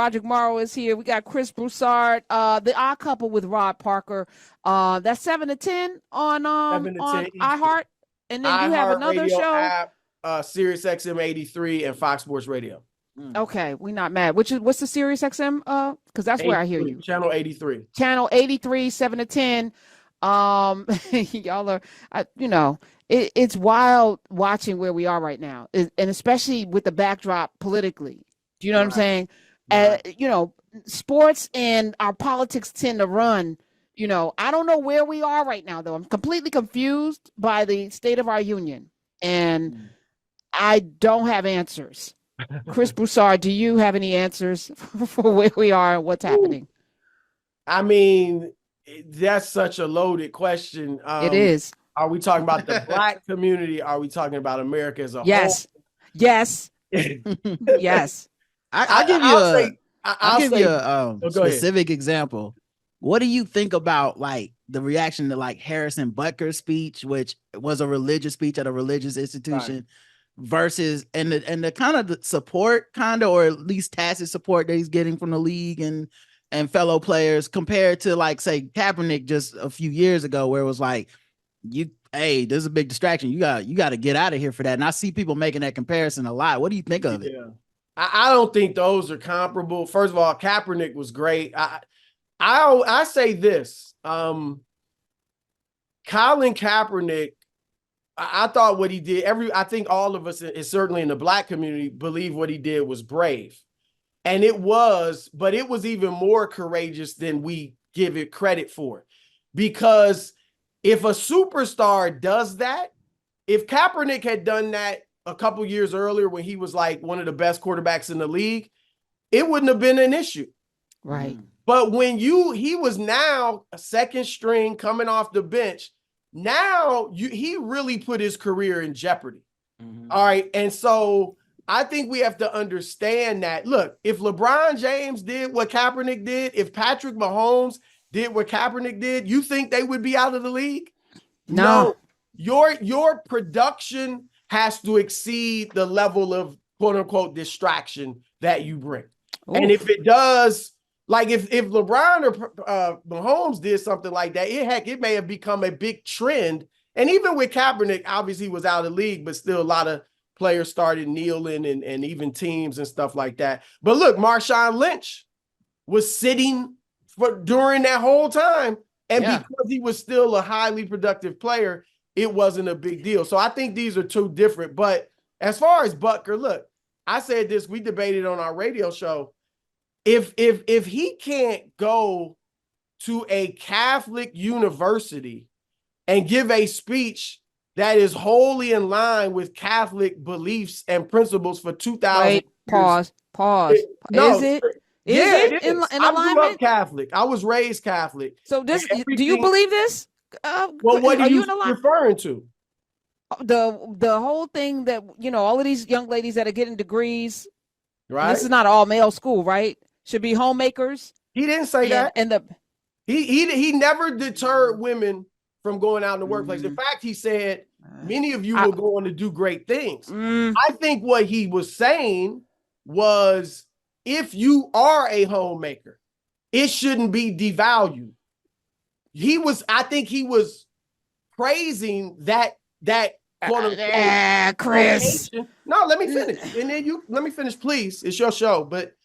Roderick Morrow is here. We got Chris Broussard, the Odd Couple with Rod Parker. That's 7 to 10 on 7 to 10 iHeart. And then you have another show. App, SiriusXM 83 and Fox Sports Radio. Okay, we're not mad. What's the SiriusXM? Because that's 83, where I hear you. Channel 83. Channel 83, 7 to 10. Y'all are, it's wild watching where we are right now, and especially with the backdrop politically. Do you know what I'm saying? Right. Sports and our politics tend to run. I don't know where we are right now, though. I'm completely confused by the state of our union, and I don't have answers. Chris Broussard, do you have any answers for where we are and what's happening? I mean, that's such a loaded question. It is. Are we talking about the Black community? Are we talking about America as a whole? Yes. Yes. I'll give you a specific example. What do you think about like the reaction to like Harrison Butker's speech, which was a religious speech at a religious institution, versus and the kind of the support, or at least tacit support that he's getting from the league and fellow players, compared to like say Kaepernick just a few years ago, where it was like, this is a big distraction. You got to get out of here for that. And I see people making that comparison a lot. What do you think of it? I don't think those are comparable. First of all, Kaepernick was great. I say this, Colin Kaepernick, I thought what he did, I think all of us, certainly in the Black community, believe what he did was brave. And it was even more courageous than we give it credit for. Because if a superstar does that, if Kaepernick had done that a couple years earlier when he was like one of the best quarterbacks in the league, it wouldn't have been an issue. Right. But when he was now a second string coming off the bench, now he really put his career in jeopardy. All right. And so I think we have to understand that, look, if LeBron James did what Kaepernick did, if Patrick Mahomes did what Kaepernick did, you think they would be out of the league? No. Your production has to exceed the level of quote unquote distraction that you bring. Oof. And if it does, like if LeBron or Mahomes did something like that, it may have become a big trend. And even with Kaepernick, obviously he was out of the league, but still a lot of players started kneeling and even teams and stuff like that. But look, Marshawn Lynch was sitting during that whole time. And because he was still a highly productive player, it wasn't a big deal. So I think these are two different. But as far as Butker, look, I said this, we debated on our radio show. If he can't go to a Catholic university and give a speech that is wholly in line with Catholic beliefs and principles for 2,000 years. Pause. Is it? Is it in alignment? I grew up Catholic. I was raised Catholic. So do you believe this? Well, what are you referring to? The whole thing that, all of these young ladies that are getting degrees, right? This is not all male school, right? Should be homemakers. He didn't say that. And he never deterred women from going out in the workplace. In fact, he said, many of you will go on to do great things. I think what he was saying was, if you are a homemaker, it shouldn't be devalued. I think he was praising that quote unquote, Chris. No, let me finish. And then let me finish, please. It's your show. But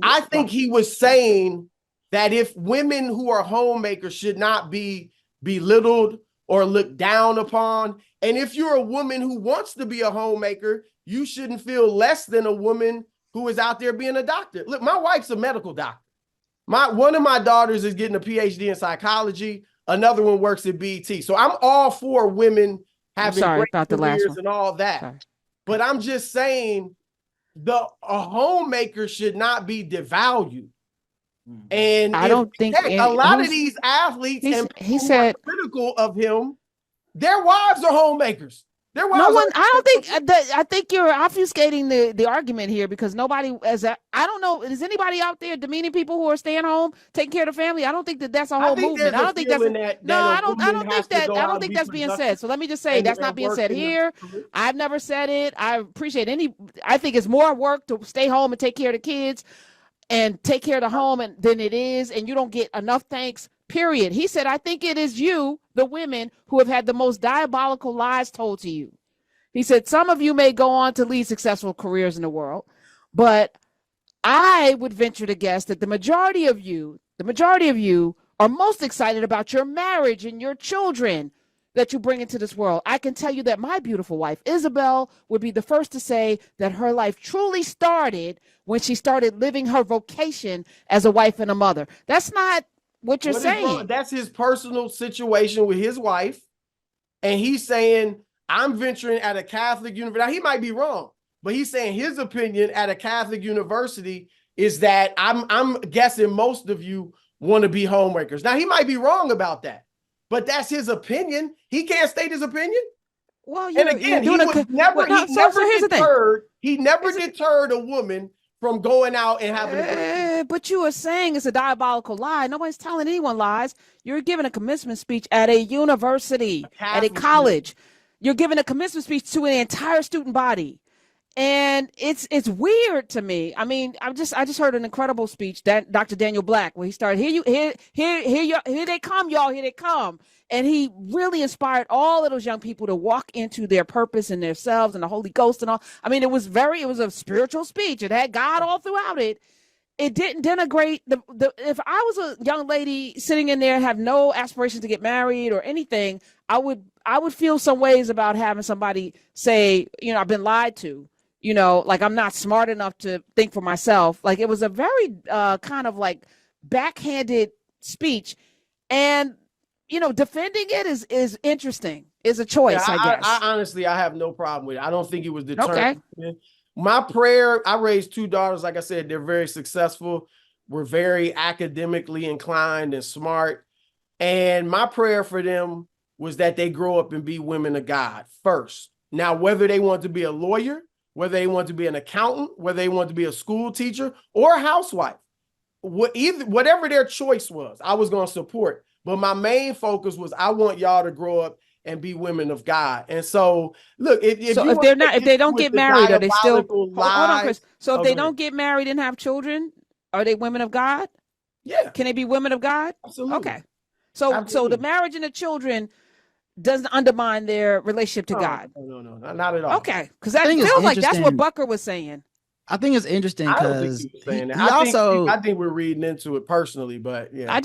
I think he was saying that if women who are homemakers should not be belittled or looked down upon. And if you're a woman who wants to be a homemaker, you shouldn't feel less than a woman who is out there being a doctor. Look, my wife's a medical doctor. One of my daughters is getting a PhD in psychology. Another one works at BET. So I'm all for women having great careers and all that. Sorry. But I'm just saying a homemaker should not be devalued. And I don't think a lot of these athletes he said critical of him, their wives are homemakers. I think you're obfuscating the argument here, because nobody I don't know, is anybody out there demeaning people who are staying home taking care of the family? I don't think that's a whole movement. I don't think that's being said. So let me just say that's not being said here. I've never said it. I think it's more work to stay home and take care of the kids. and take care of the home than it is, and you don't get enough thanks, period. He said, I think it is you, the women, who have had the most diabolical lies told to you. He said, some of you may go on to lead successful careers in the world, but I would venture to guess that the majority of you are most excited about your marriage and your children that you bring into this world. I can tell you that my beautiful wife, Isabel, would be the first to say that her life truly started when she started living her vocation as a wife and a mother. That's not what you're saying. That's his personal situation with his wife. And he's saying, I'm venturing at a Catholic university. Now, he might be wrong, but he's saying his opinion at a Catholic university is that I'm guessing most of you want to be homemakers. Now, he might be wrong about that, but that's his opinion. He can't state his opinion. Well, and again, he never deterred a woman from going out and having but you are saying it's a diabolical lie. Nobody's telling anyone lies. You're giving a commencement speech at a university, at a college. You're giving a commencement speech to an entire student body. And it's weird to me. I mean, I just heard an incredible speech that Dr. Daniel Black, where he started, here they come, y'all, here they come. And he really inspired all of those young people to walk into their purpose and themselves and the Holy Ghost and all. I mean, it was a spiritual speech. It had God all throughout it. It didn't denigrate if I was a young lady sitting in there and have no aspirations to get married or anything, I would feel some ways about having somebody say, I've been lied to. Like I'm not smart enough to think for myself. Like it was a very kind of like backhanded speech, and defending it is interesting. Is a choice, I guess. I honestly, I have no problem with it. I don't think it was determined. Okay. My prayer, I raised 2 daughters. Like I said, they're very successful. We're very academically inclined and smart. And my prayer for them was that they grow up and be women of God first. Now, whether they want to be a lawyer, whether they want to be an accountant, whether they want to be a school teacher or a housewife, whatever their choice was, I was going to support. But my main focus was I want y'all to grow up and be women of God. And so, look, if they don't get married, are they still? Hold on, Chris. So if they don't get married and have children, are they women of God? Yeah. Can they be women of God? Absolutely. Okay. So the marriage and the children doesn't undermine their relationship to God. No, not at all. Okay, because I feel like that's what Butker was saying. I think it's interesting because I think we're reading into it personally, but yeah. I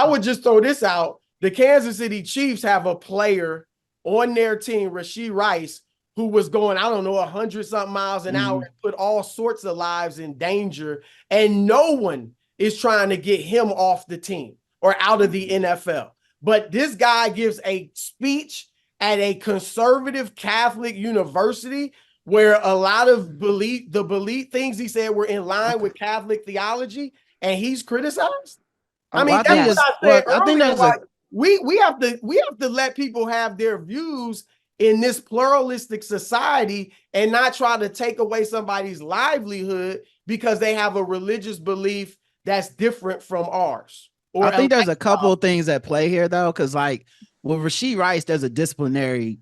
would just throw this out. The Kansas City Chiefs have a player on their team, Rashee Rice, who was going, 100-something miles an hour and put all sorts of lives in danger. And no one is trying to get him off the team or out of the NFL. But this guy gives a speech at a conservative Catholic university where a lot of belief things he said were in line with Catholic theology, and he's criticized. I mean, that's what I think that's like, we have to let people have their views in this pluralistic society and not try to take away somebody's livelihood because they have a religious belief that's different from ours. I think there's a couple of things at play here, though, because like with Rashee Rice, there's a disciplinary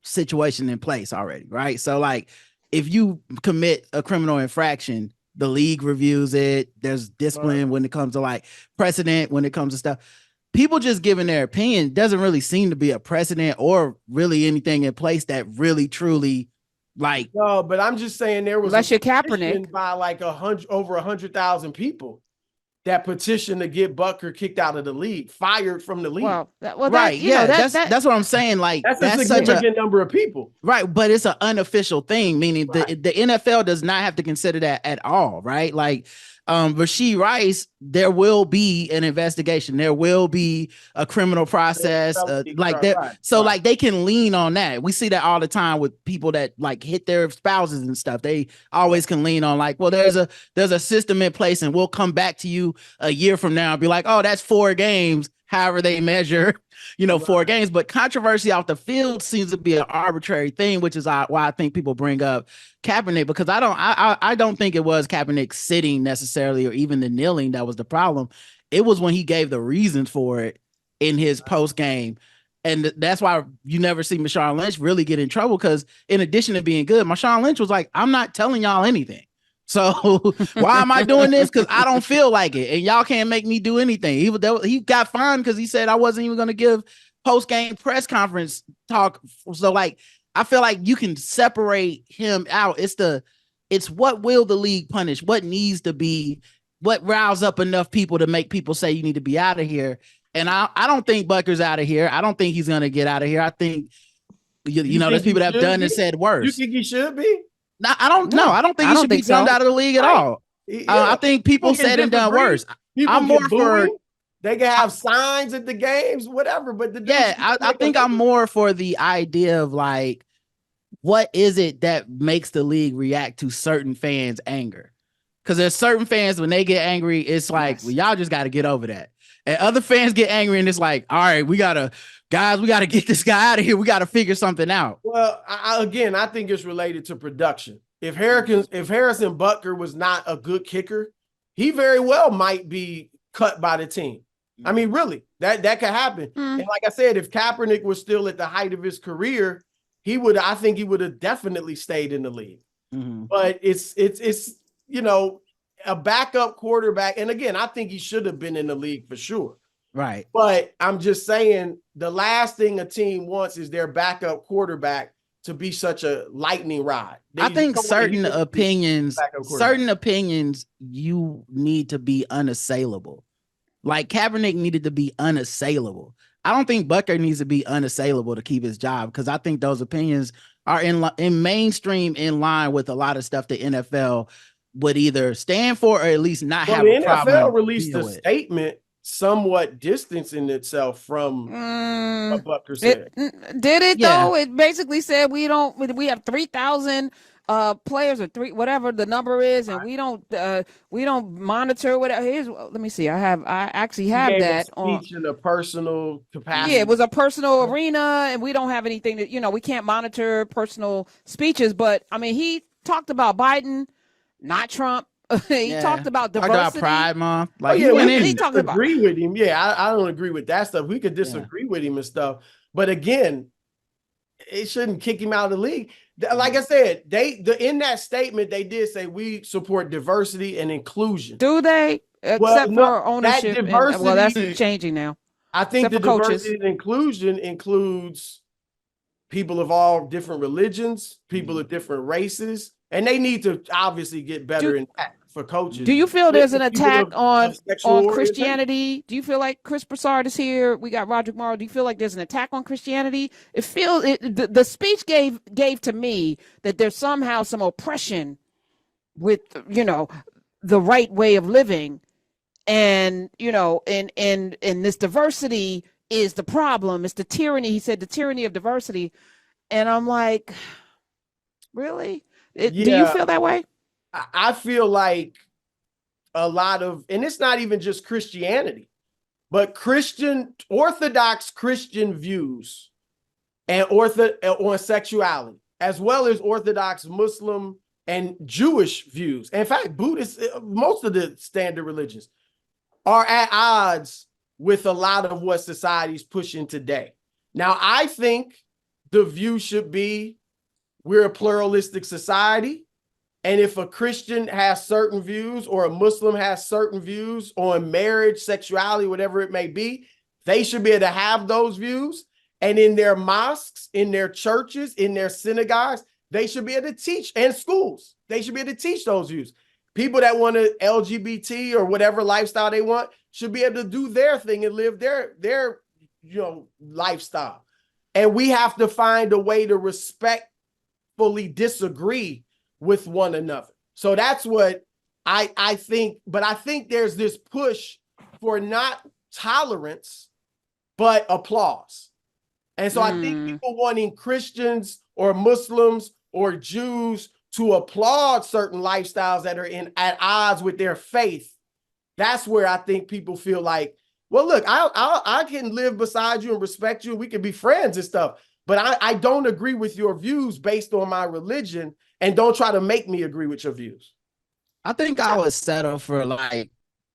situation in place already, right? So like if you commit a criminal infraction, the league reviews it. There's discipline when it comes to like precedent, when it comes to stuff. People just giving their opinion doesn't really seem to be a precedent or really anything in place that really truly like. No, but I'm just saying there was unless you're Kaepernick by like over 100,000 people that petition to get Butker kicked out of the league, fired from the league. That's what I'm saying. Like that's a significant number of people, right? But it's an unofficial thing, meaning the NFL does not have to consider that at all, right? Like Rashee Rice, there will be an investigation, there will be a criminal process, like that. Like they can lean on that. We see that all the time with people that like hit their spouses and stuff. They always can lean on like, well, there's a system in place, and we'll come back to you a year from now and be like, oh, that's 4 games. However they measure, 4 games. But controversy off the field seems to be an arbitrary thing, which is why I think people bring up Kaepernick, because I don't think it was Kaepernick sitting necessarily or even the kneeling that was the problem. It was when he gave the reasons for it in his post game. And that's why you never see Marshawn Lynch really get in trouble, because in addition to being good, Marshawn Lynch was like, I'm not telling y'all anything. So why am I doing this? Because I don't feel like it, and y'all can't make me do anything. He got fined because he said I wasn't even going to give post-game press conference talk. So like, I feel like you can separate him out. It's what will the league punish? What needs to be? What riles up enough people to make people say you need to be out of here? And I don't think Butker's out of here. I don't think he's going to get out of here. I think you know, there's people that have done and said worse. You think he should be? No, I don't know. I don't think he should be dumped out of the league at all. I think people said and done worse. I'm more for they can have signs at the games, whatever. But I think I'm more for the idea of like, what is it that makes the league react to certain fans' anger? Because there's certain fans when they get angry, it's like, well, y'all just got to get over that. And other fans get angry and it's like, all right, we got to get this guy out of here. We got to figure something out. Well, I think it's related to production. If Harrison Butker was not a good kicker, he very well might be cut by the team. I mean, really, that could happen. And like I said, if Kaepernick was still at the height of his career, I think he would have definitely stayed in the league. But it's you know, a backup quarterback. And again, I think he should have been in the league for sure. Right. But I'm just saying the last thing a team wants is their backup quarterback to be such a lightning rod. I think certain opinions, you need to be unassailable. Like Kaepernick needed to be unassailable. I don't think Butker needs to be unassailable to keep his job, because I think those opinions are in mainstream in line with a lot of stuff the NFL would either stand for or at least not have a problem. The NFL released a statement somewhat distancing itself from what Butker said. Did it though? It basically said we have 3,000 players or whatever the number is, and we don't monitor whatever. Let me see. I actually have that on in a personal capacity. Yeah, it was a personal arena, and we don't have anything that we can't monitor personal speeches. But I mean, he talked about Biden, not Trump. He talked about diversity. Talked about Pride Month. Like we talked about. Agree with him. Yeah, I don't agree with that stuff. We could disagree with him and stuff. But again, it shouldn't kick him out of the league. Like I said, in that statement, they did say we support diversity and inclusion. Do they? Except for ownership. That's changing now. I think the diversity and inclusion includes people of all different religions, people of different races, and they need to obviously get better in that for coaches. Do you feel there's an attack on Christianity? Do you feel like Chris Broussard is here? We got Roderick Morrow. Do you feel like there's an attack on Christianity? The speech gave to me that there's somehow some oppression with the right way of living, and and this diversity is the problem. It's the tyranny. He said the tyranny of diversity, and I'm like, really? Do you feel that way? I feel like a lot of, and it's not even just Christianity, but Orthodox Christian views and on sexuality, as well as Orthodox Muslim and Jewish views. In fact, Buddhist, most of the standard religions are at odds with a lot of what society's pushing today. Now, I think the view should be we're a pluralistic society. And if a Christian has certain views or a Muslim has certain views on marriage, sexuality, whatever it may be, they should be able to have those views. And in their mosques, in their churches, in their synagogues, they should be able to teach, and schools, they should be able to teach those views. People that want to LGBT or whatever lifestyle they want should be able to do their thing and live their lifestyle. And we have to find a way to respectfully disagree with one another. So that's what I think. But I think there's this push for not tolerance, but applause. And so I think people wanting Christians or Muslims or Jews to applaud certain lifestyles that are at odds with their faith. That's where I think people feel like, well, look, I can live beside you and respect you, and we can be friends and stuff. But I don't agree with your views based on my religion, and don't try to make me agree with your views. I think I would settle for like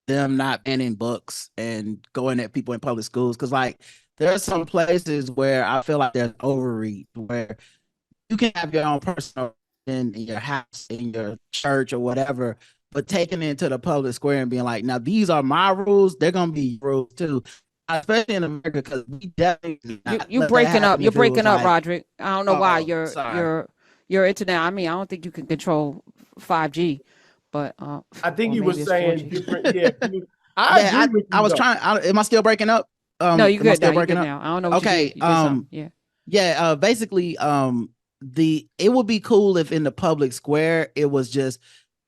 them not banning books and going at people in public schools. Cause like there are some places where I feel like there's overreach, where you can have your own personal in your house, in your church or whatever, but taking it into the public square and being like, now these are my rules, they're gonna be rules too. Especially in America, because we definitely you breaking up. You're breaking up, like, Roderick. I don't know why your internet. I mean, I don't think you can control 5G, but I think he was saying different. Yeah, I was trying. Am I still breaking up? No, you good now. Breaking up now. I don't know. What okay. You did. Basically, it would be cool if in the public square it was just,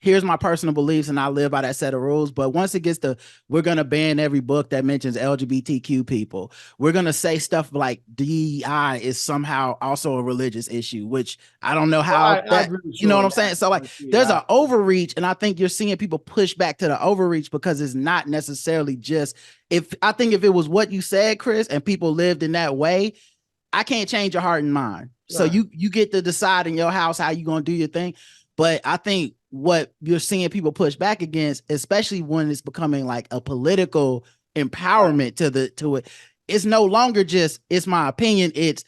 here's my personal beliefs and I live by that set of rules. But once it gets to, we're going to ban every book that mentions LGBTQ people. We're going to say stuff like DEI is somehow also a religious issue, which I don't know how you know what I'm saying? So like there's an overreach, and I think you're seeing people push back to the overreach because it's not necessarily just, I think if it was what you said, Chris, and people lived in that way, I can't change your heart and mind. So you get to decide in your house how you going to do your thing. But I think what you're seeing people push back against, especially when it's becoming like a political empowerment to it, it's no longer just, it's my opinion. It's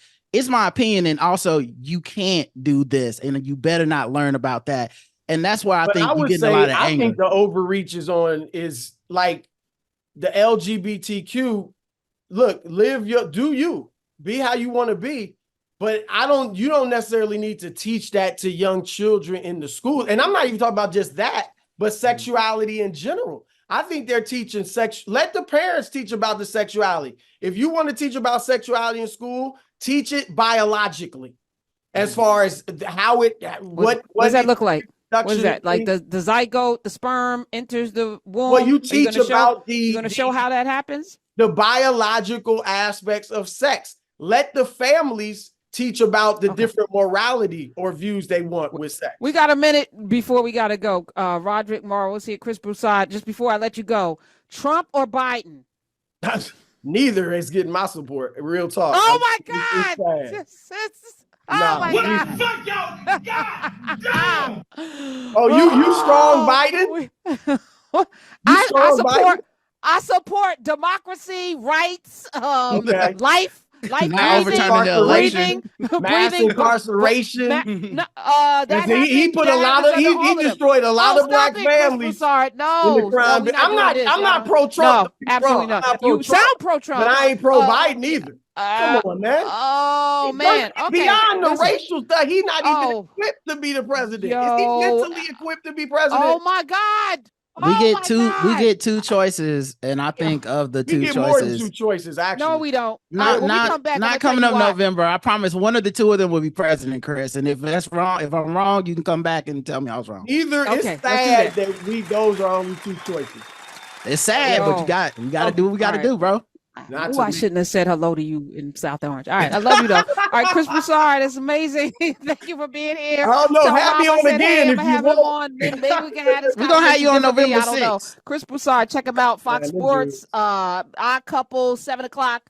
my opinion. And also you can't do this and you better not learn about that. And that's why I think you're getting a lot of anger. I think the overreach is like the LGBTQ, look, do you, be how you want to be. But you don't necessarily need to teach that to young children in the school. And I'm not even talking about just that, but sexuality in general. I think they're teaching let the parents teach about the sexuality. If you want to teach about sexuality in school, teach it biologically. As far as how what does that look like? What is that? Like the zygote, the sperm enters the womb? Well, you teach about you're going to show how that happens? The biological aspects of sex. Let the families teach about the different morality or views they want with sex. We got a minute before we got to go. Roderick Morrow is here. Chris Broussard. Just before I let you go, Trump or Biden? Neither is getting my support. Real talk. Oh my God! Oh my God! Fuck y'all! God damn! Oh, you strong Biden? I support democracy, rights, life. Like not overturning the election, mass incarceration. He put a lot of he destroyed a lot of black families. No, I'm not pro Trump. No, absolutely not. You sound pro Trump, but I ain't pro Biden either. Come on, man. Oh man. Okay. Beyond the racial stuff, he's not even equipped to be the president. Is he mentally equipped to be president? Oh my God. We get two choices, and I think of the two choices. More than two choices, actually. No, we don't. Not coming up November. I promise one of the two of them will be president, Chris. And if that's wrong, if I'm wrong, you can come back and tell me I was wrong. It's sad that those are only two choices. It's sad, but we got to do what we got to do, bro. I shouldn't have said hello to you in South Orange. All right, I love you though. All right, Chris Broussard, it's amazing. Thank you for being here. Oh no, have me on again if you want. Maybe we can have this. We're gonna have you on November 6th. I don't know. Chris Broussard, check him out. Fox Sports, Odd Couple, 7 o'clock.